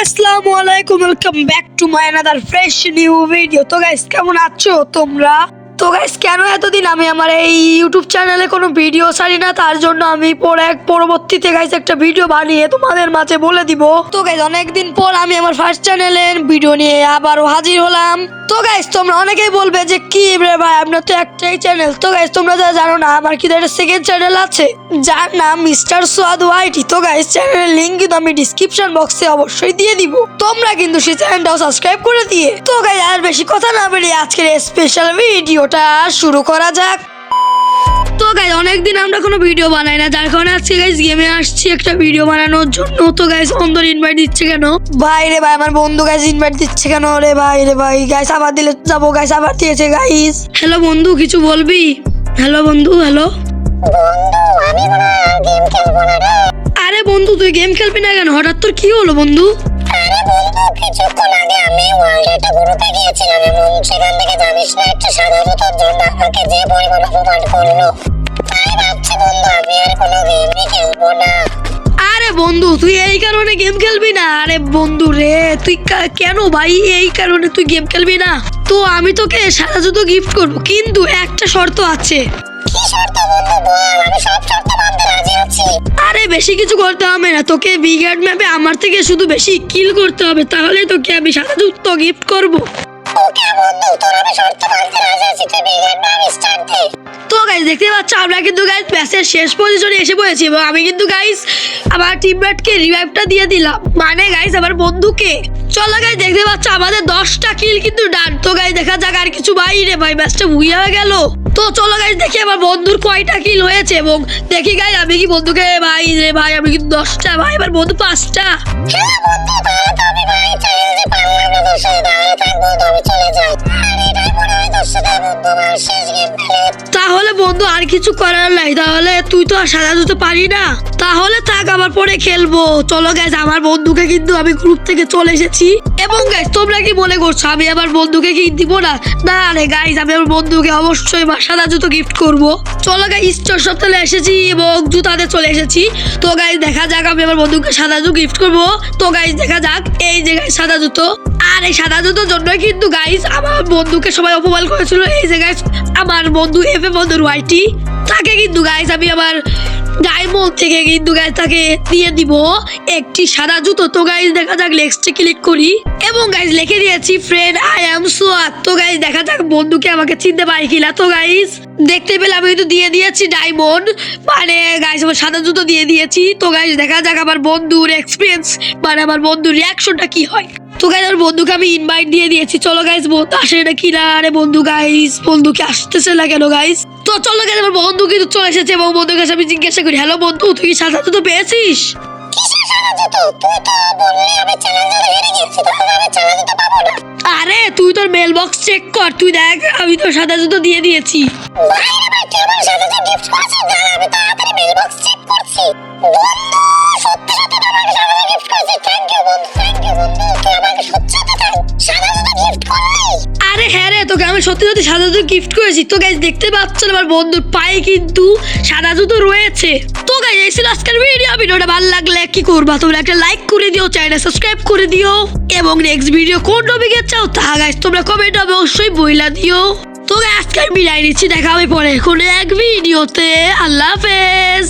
আসসালামু আলাইকুম, welcome back to my another fresh new video. তো গাইস কেমন আছো তোমরা? তো গাইস কেন এতদিন আমি আমার এই ইউটিউব চ্যানেলে কোনো ভিডিও ছাড়ি না, তার জন্য আমি পরবর্তীতে গাইস একটা ভিডিও বানিয়ে তোমাদের মাঝে বলে দিব। তো গাইস অনেকদিন পর আমি আমার ফার্স্ট চ্যানেলের ভিডিও নিয়ে আবারও হাজির হলাম। তো গাইস তোমরা অনেকেই বলবে যে কি রে ভাই, আপনার তো একটাই চ্যানেল। তো গাইস তোমরা যারা জানো না, আমার কিন্তু একটা সেকেন্ড চ্যানেল আছে যার নাম মিস্টার সোয়াদ ওয়াইটি। তো গাইস চ্যানেলের লিংক কিন্তু আমি ডিসক্রিপশন বক্সে অবশ্যই দিয়ে দিব, তোমরা কিন্তু সেই চ্যানেলটাও সাবস্ক্রাইব করে দিয়ে। তো গাইস আর বেশি কথা না বলে আজকের স্পেশাল ভিডিওটা শুরু করা যাক। তো গাইস অনেকদিন আমরা কোনো ভিডিও বানাই না, যার কারণে আজকে গাইস গেমে আসছি একটা ভিডিও বানানোর জন্য। তো গাইস অন্তর ইনভাইট দিচ্ছে কেন ভাই রে ভাই? আমার বন্ধু গাইস ইনভাইট দিচ্ছে কেন রে ভাই? রে ভাই গাইস আবার দিলে যাবো। গাইস আবার দিয়েছে গাইস। হ্যালো বন্ধু, কিছু বলবি? হ্যালো বন্ধু, হ্যালো আমি গেম খেলবো না রে। আরে বন্ধু তুই গেম খেলবি না কেন? হঠাৎ তোর কি হলো বন্ধু? আরে বন্ধু, কিছুক্ষণ আগে আমি ওয়ার্ল্ড একটা গ্রুপে গিয়েছিলাম এবং সেখান থেকে জানিস না একটা সাধারণতার জন্য আমাকে যে পরিমাণ অপমান করলো, তাই ভাবছি বন্ধু আমি আর কোনো গেমই খেলবো না। আরে বন্ধু তুই এই কারণে গেম খেলবি না? আরে বন্ধু রে তুই কেন ভাই এই কারণে তুই গেম খেলবি না? তো আমি তোকে সাদা জুতো গিফট করবো, কিন্তু একটা শর্ত আছে। কি শর্ত বন্ধু বল, আমি সব শর্ত মানতে রাজি আছি। আরে বেশি কিছু করতে হবে না, তোকে বিগার্ড ম্যাপে আমার থেকে শুধু বেশি কিল করতে হবে, তাহলে তোকে আমি সাদা জুতো গিফট করবো। ওকে বন্ধু, তোর আমি শর্ত মানতে রাজি আছি, তুই বিগেট ম্যাপ স্টার্ট দে। তো গাইস দেখতে পাচ্ছ আমরা কিন্তু গাইস ম্যাচের শেষ পজিশনে এসে পড়েছি এবং আমি কিন্তু গাইস আমার টিমমেটকে রিভাইভটা দিয়ে দিলাম, মানে গাইস আমার বন্ধুকে। চলো গাইস দেখতে পাচ্ছ আমাদের 10টা কিল কিন্তু ডান। তো গাইস দেখা যাক আর কিছু বাইরে ভাই, ম্যাচটা ভুইয়া হয়ে গেল। তো চলো গাইস দেখি আমার বন্ধুর কয়টা কিল হয়েছে এবং দেখি গাইস আমি কি বন্ধুকে ভাই রে ভাই আমি কিন্তু 10টা, ভাই আমার বন্ধু 5টা। হ্যাঁ বন্ধু, তাহলে তো আমি ভাই চ্যালেঞ্জে পারলাম না, তোর সাথে দাঁড়িয়ে থাকবো, তো আমি চলে যাই। আর এটাই মনে হয় তোর সাথে বন্ধু আমার শেষ গেম খেলে। তাহলে বন্ধু আর কিছু করার নাই, তাহলে তুই তো আর সাদা জুতো পারি না, তাহলে থাক আবার পরে খেলবো। চলো গাইস আমার বন্ধুকে কিন্তু আমি গ্রুপ থেকে চলে এসেছি এবং গাইস তোমরা কি মনে করছো আমি আমার বন্ধুকে কি দিব না? না রে গাইস আমি আমার বন্ধুকে অবশ্যই সাদা জুতো গিফট করব। চলো গাইস স্টোর সপ্তাহে এসেছি এবং জুতাতে চলে এসেছি। তো গাইস দেখা যাক আমি আমার বন্ধুকে সাদা জুতো গিফট করব। তো গাইস দেখা যাক, এই যে গাইস সাদা জুতো। আর এই সাদা জুতোর জন্য কিন্তু গাইস আমার বন্ধুকে সবাই অপমান করেছিল। এই যে গাইস আমার বন্ধু এফএ বন্ধুর ওয়াইটি, তাকে কিন্তু গাইস আমি আমার ডায়মন্ড থেকে কিন্তু গাইস তাকে দিয়ে দিব একটি সাদা জুতো। তো গাইস দেখা যাক নেক্সটে ক্লিক করি এবং গাইস লিখে দিয়েছি ফ্রেন্ড আই অ্যাম সোয়াদ। তো গাইস দেখা যাক বন্ধুকে আমাকে চিনতে পারি কিনা। তো গাইস দেখতে পেলে আমি কিন্তু দিয়ে দিয়েছি ডায়মন্ড, মানে গাইস আমার সাদা জুতো দিয়ে দিয়েছি। তো গাইস দেখা যাক আমার বন্ধুর এক্সপিরিয়েন্স, মানে আমার বন্ধুর রিয়াকশনটা কি হয়। তো গাইস আমার বন্ধুকে আমি ইনভাইট দিয়ে দিয়েছি। চলো গাইস বন্ধু আসে না কিনা? আরে বন্ধু গাইস বন্ধুকে আসতেছে না কেন গাইস? তো চলো গাইস আমার বন্ধু কিন্তু চলে এসেছে এবং বন্ধুর কাছে আমি জিজ্ঞাসা করি, হ্যালো বন্ধু তুই কি সাদা জুতো পেয়েছিস? কিসের সাদা জুতো? তুই তো বললি আমি চ্যালেঞ্জে হেরে গেছি, তাহলে আমি সাদা জুতো পাবো না। আরে তুই তোর মেল বক্স চেক কর, তুই দেখ আমি তোর সাদা জুতো দিয়ে দিয়েছি। ভাই রে ভাই, তুই আমার সাদা জুতো গিফট করেছিস? দাঁড়া আমি তাড়াতাড়ি মেল বক্স চেক করছি। বন্ধু সত্যি সত্যি তুই আমাকে সাদা জুতো গিফট করেছিস। থ্যাংক ইউ বন্ধু, থ্যাংক ইউ বন্ধু, তুই আমাকে সত্যি সাদা জুতো গিফট করলি। আরে হ্যাঁ রে, তোকে আমি সত্যি সত্যি সাদা জুতো গিফট করেছি। তো গাইস দেখতে পাচ্ছ আমার বন্ধুর পায়ে কিন্তু সাদা জুতো রয়েছে। তো গাইস এই ছিল আজকের ভিডিওটা ভালো লাগলে কি করবা, তোমরা একটা লাইক করে দিও, চ্যানেল সাবস্ক্রাইব করে দিও এবং নেক্সট ভিডিও কোন টপিকে চাও তা গাইস তোমরা কমেন্ট অবশ্যই বইলা দিও। তো আজকে বিদায় নিচ্ছি, দেখা হবে পরে কোনো এক ভিডিওতে। আল্লাহ হাফেজ।